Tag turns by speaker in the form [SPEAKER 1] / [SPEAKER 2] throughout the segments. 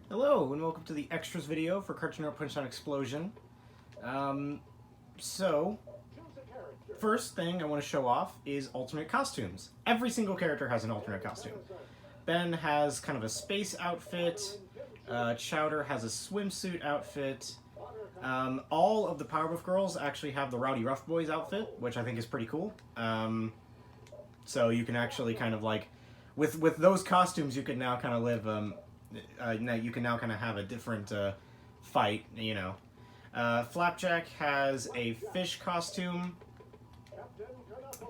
[SPEAKER 1] Hello, and welcome to the extras video for Cartoon Network Punch-Out Explosion. So, first thing I want to show off is alternate costumes. Every single character has an alternate costume. Ben has kind of a space outfit, Chowder has a swimsuit outfit, all of the Powerpuff Girls actually have the Rowdy Rough Boys outfit, which I think is pretty cool. So you can actually kind of like, with those costumes, you can now kind of live, you can now kind of have a different fight, you know. Flapjack has a fish costume.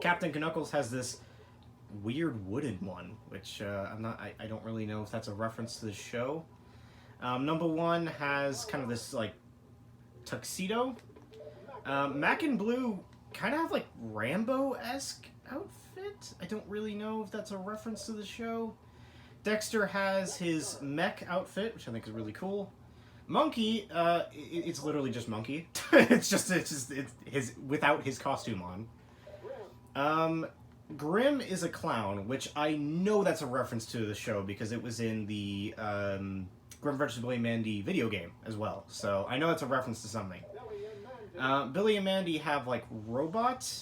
[SPEAKER 1] Captain Knuckles has this weird wooden one, which I don't really know if that's a reference to the show. Number one has kind of this like tuxedo. Mac and Blue kind of have like Rambo-esque outfit. I don't really know if that's a reference to the show. Dexter has his mech outfit, which I think is really cool. Monkey, it's literally just Monkey. it's just his without his costume on. Grim is a clown, which I know that's a reference to the show because it was in the Grim vs. Billy and Mandy video game as well. So I know that's a reference to something. Billy and Mandy have like robot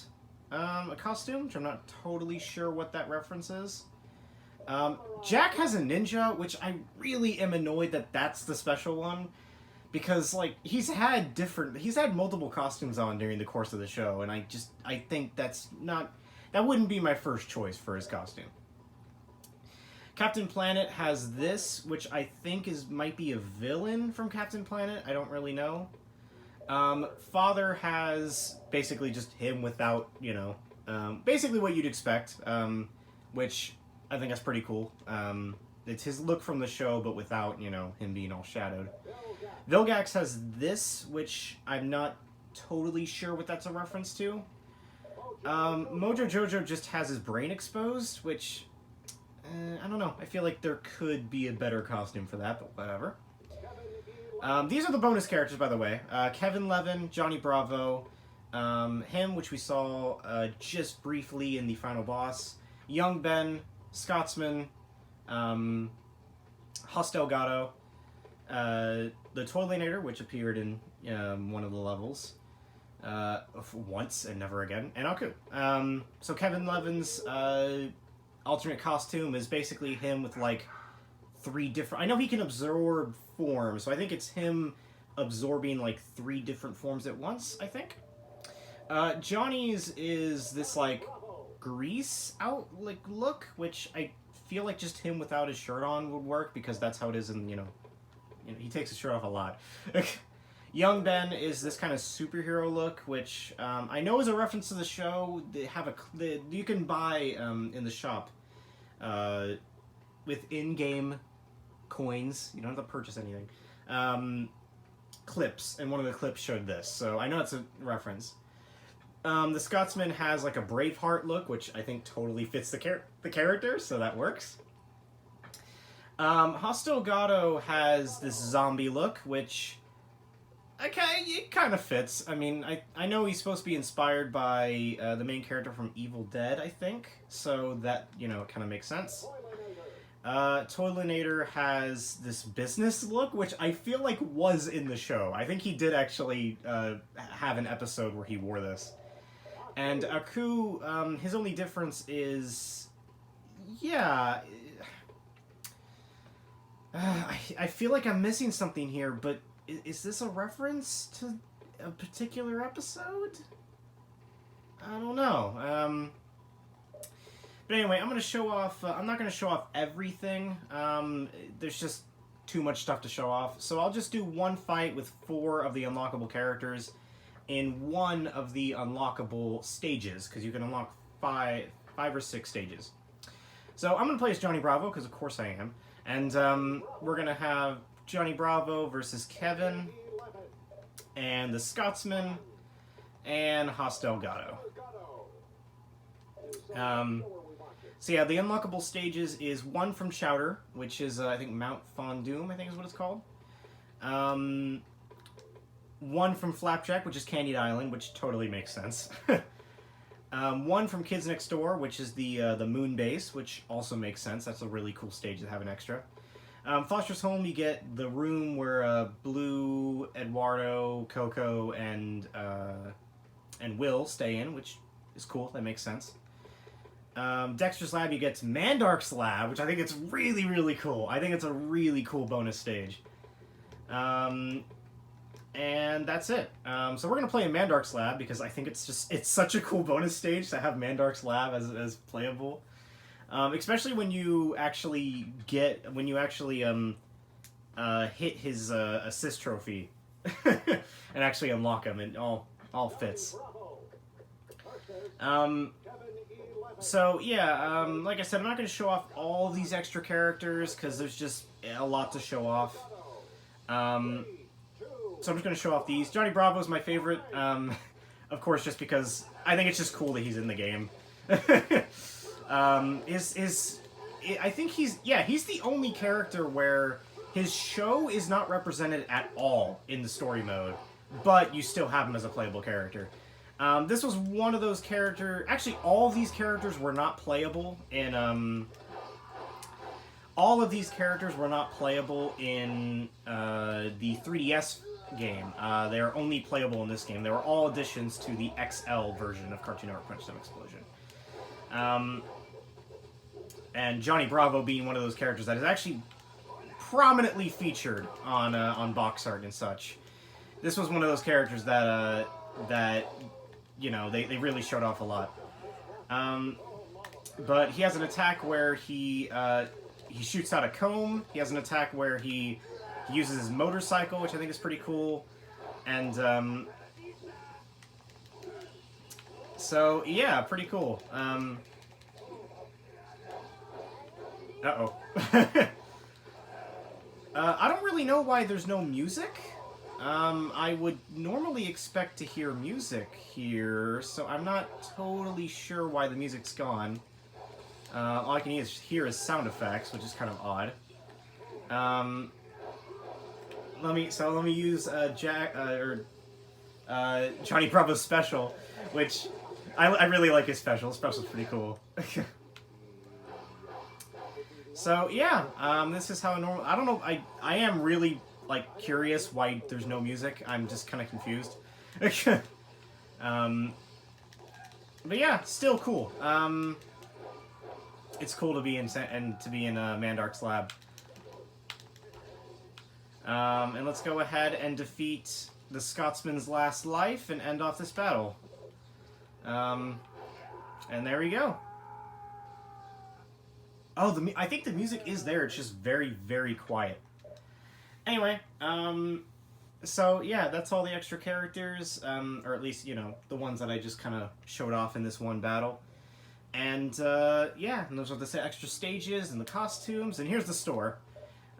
[SPEAKER 1] costume, which I'm not totally sure what that reference is. Jack has a ninja, which I really am annoyed that that's the special one, because like he's had multiple costumes on during the course of the show, and I think that wouldn't be my first choice for his costume. Captain Planet has this, which I think might be a villain from Captain Planet. I don't really know. Father has basically just him without, you know, basically what you'd expect, which I think that's pretty cool. It's his look from the show, but without, you know, him being all shadowed. Vilgax has this, which I'm not totally sure what that's a reference to. Mojo Jojo just has his brain exposed, which, I don't know. I feel like there could be a better costume for that, but whatever. These are the bonus characters, by the way. Kevin Levin, Johnny Bravo, him, which we saw just briefly in the final boss, Young Ben, Scotsman, Hus Delgado, the Toilinator, which appeared in one of the levels once and never again, and Aku. So Kevin Levin's alternate costume is basically him with like 3 different... I know he can absorb forms, so I think it's him absorbing like 3 different forms at once, I think. Johnny's is this like grease out like look, which I feel like just him without his shirt on would work because that's how it is in, you know he takes his shirt off a lot. Young Ben is this kind of superhero look, which I know is a reference to the show. They have you can buy in the shop with in-game coins. You don't have to purchase anything. Clips, and one of the clips showed this, so I know it's a reference. The Scotsman has like a Braveheart look, which I think totally fits the character, so that works. Hus Delgado has this zombie look, which, okay, it kind of fits. I mean, I know he's supposed to be inspired by the main character from Evil Dead, I think, so that, you know, it kind of makes sense. Toilinator has this business look, which I feel like was in the show. I think he did actually have an episode where he wore this. And Aku, his only difference is, yeah, I feel like I'm missing something here, but is this a reference to a particular episode? I don't know. But anyway, I'm going to show off, I'm not going to show off everything. There's just too much stuff to show off. So I'll just do one fight with 4 of the unlockable characters in one of the unlockable stages, because you can unlock 5 or 6 stages. So I'm going to play as Johnny Bravo, because of course I am. And we're going to have Johnny Bravo versus Kevin, and the Scotsman, and Hus Delgado. So yeah, the unlockable stages is 1 from Chowder, which is, I think, Mount Fondue, I think is what it's called. 1 from Flapjack, which is Candied Island, which totally makes sense. 1 from Kids Next Door, which is the moon base, which also makes sense. That's a really cool stage to have an extra. Foster's Home, you get the room where Blue, Eduardo, Coco, and Will stay in, which is cool. That makes sense. Dexter's Lab, you get to Mandark's Lab, which I think it's really, really cool. I think it's a really cool bonus stage. And that's it. So we're going to play in Mandark's Lab because I think it's such a cool bonus stage to have Mandark's Lab as playable. Especially when you actually hit his assist trophy and actually unlock him, and all fits. So yeah, like I said, I'm not going to show off all these extra characters because there's just a lot to show off. So I'm just going to show off these. Johnny Bravo is my favorite, of course, just because I think it's just cool that he's in the game. I think he's the only character where his show is not represented at all in the story mode, but you still have him as a playable character. This was one of those characters. Actually, all of these characters were not playable in. All of these characters were not playable in the 3DS game. They are only playable in this game. They were all additions to the XL version of Cartoon Network Punch Time Explosion. And Johnny Bravo being one of those characters that is actually prominently featured on box art and such. This was one of those characters that you know, they really showed off a lot. But he has an attack where he shoots out a comb. He has an attack where he uses his motorcycle, which I think is pretty cool. And so yeah, pretty cool. Uh-oh. I don't really know why there's no music. I would normally expect to hear music here, so I'm not totally sure why the music's gone. All I can hear is sound effects, which is kind of odd. Let me use Johnny Bravo's special, which I really like his special. His special's pretty cool. So yeah, this is how a normal. I don't know. I am really like curious why there's no music. I'm just kind of confused. But yeah, still cool. It's cool to be in Mandark's Lab. And let's go ahead and defeat the Scotsman's last life and end off this battle. And there we go. Oh, I think the music is there. It's just very, very quiet. Anyway, so yeah, that's all the extra characters, or at least, you know, the ones that I just kind of showed off in this one battle. And yeah, and those are the extra stages and the costumes, and here's the store.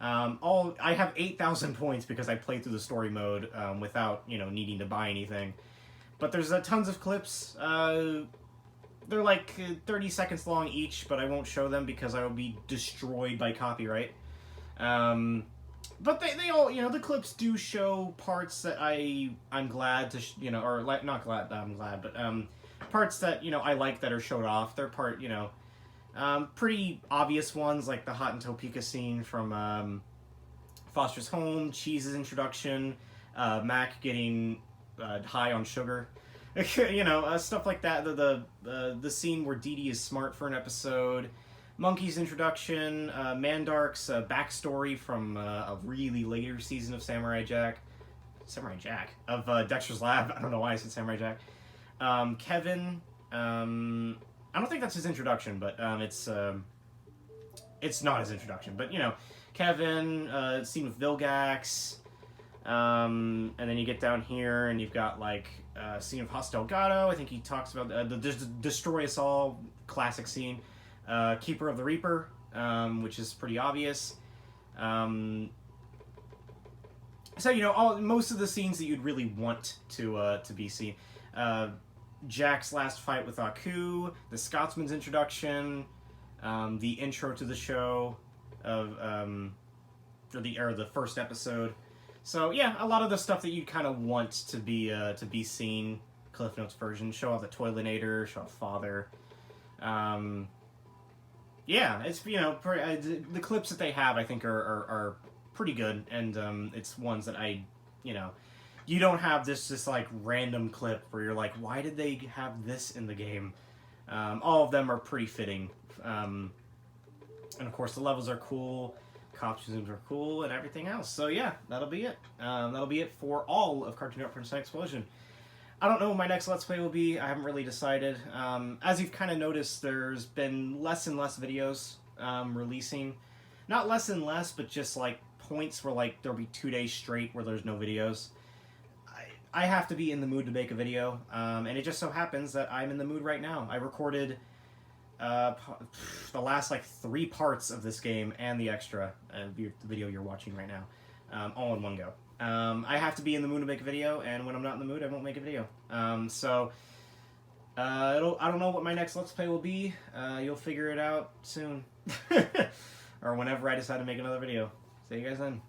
[SPEAKER 1] I have 8,000 points because I played through the story mode without, you know, needing to buy anything. But there's tons of clips. They're like 30 seconds long each, but I won't show them because I will be destroyed by copyright. But they all, you know, the clips do show parts that I'm glad to, you know, or like, not glad that I'm glad, but parts that, you know, I like that are showed off. They're you know, pretty obvious ones like the Hot and Topeka scene from Foster's Home, Cheese's introduction, Mac getting high on sugar. You know, stuff like that. The scene where Dee Dee is smart for an episode, Monkey's introduction, Mandark's backstory from a really later season of Samurai Jack, of Dexter's Lab. I don't know why I said Samurai Jack. Kevin. I don't think that's his introduction, but it's not his introduction. But you know, Kevin, scene with Vilgax. And then you get down here and you've got like scene of Hoss Delgado. I think he talks about the Destroy Us All classic scene. Keeper of the Reaper, which is pretty obvious. So you know, most of the scenes that you'd really want to be seen. Jack's last fight with Aku, the Scotsman's introduction, the intro to the show of or the first episode. So yeah, a lot of the stuff that you kind of want to be seen. Cliff Notes version, show off the Toilinator, show off Father. Yeah, it's, you know, the clips that they have, I think, are pretty good, and it's ones that you know, you don't have this like random clip where you're like, why did they have this in the game? All of them are pretty fitting, and of course the levels are cool, costumes are cool, and everything else. So yeah, that'll be it. That'll be it for all of Cartoon Network Instant Explosion. I don't know what my next Let's Play will be. I haven't really decided. As you've kind of noticed, there's been less and less videos releasing. Not less and less, but just like points where like there'll be 2 days straight where there's no videos. I have to be in the mood to make a video, and it just so happens that I'm in the mood right now. I recorded the last like 3 parts of this game and the extra, the video you're watching right now, all in one go. I have to be in the mood to make a video, and when I'm not in the mood, I won't make a video. I don't know what my next Let's Play will be. You'll figure it out soon. Or whenever I decide to make another video. See you guys then.